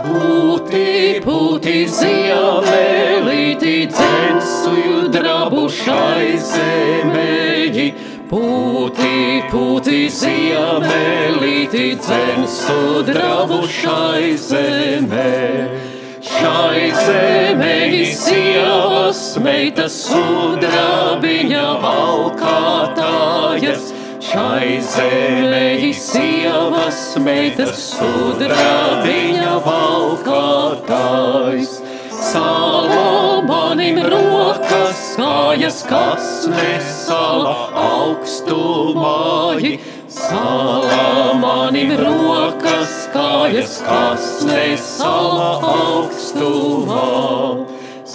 Pūti, pūti ziemelīti, dzensuju drabušai zemeļi. Pūti, pūti ziemelīti, dzensu drabušai zemeļi. Šai zemeļi sievas meitas sudrabiņa valkātājas. Šai zemeļi sievas meitas sudrabiņa valkātājs. Salomonim rokas, kājas, kas nesala augstumāji. Salomonim rokas, kājas, kas nesala augstumā.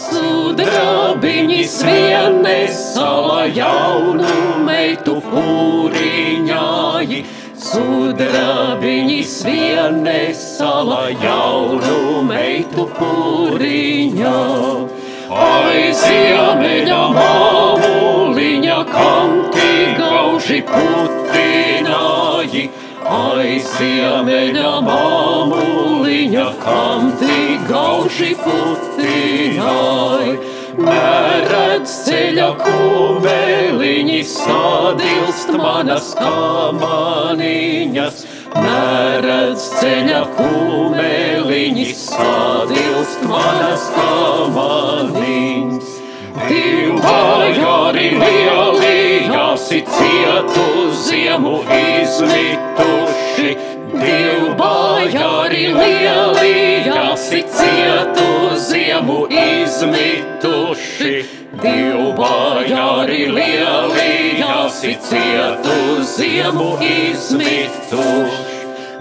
Sudrabiņis vien nesala jaunu meitu pūriņāji. Sudrabiņis vien nesala jaunu meitu pūriņā. Ai, ziemeļa māmuliņa, kam ti gauži putināji. Ai, ziemeļa māmuliņa, kam ti gauži putināji. Neredz ceļa kumeliņi, sadilst manas kamaniņas. Neredz ceļa kumeliņi, sadilst manas kamaniņas. Divvajari lielījāsi cietu ziemu izmituši. Divvajari lielījāsi cietu ziemu izmituši. Divvajari lielījāsi cietu ziemu izmituši.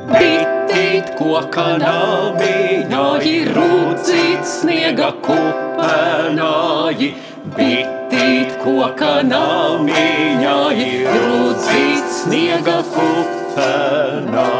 Bitīt koka namiņāji, rūdzīt sniega kupenāji. Bitīt koka namiņāji, rūdzīt sniega kupenāji.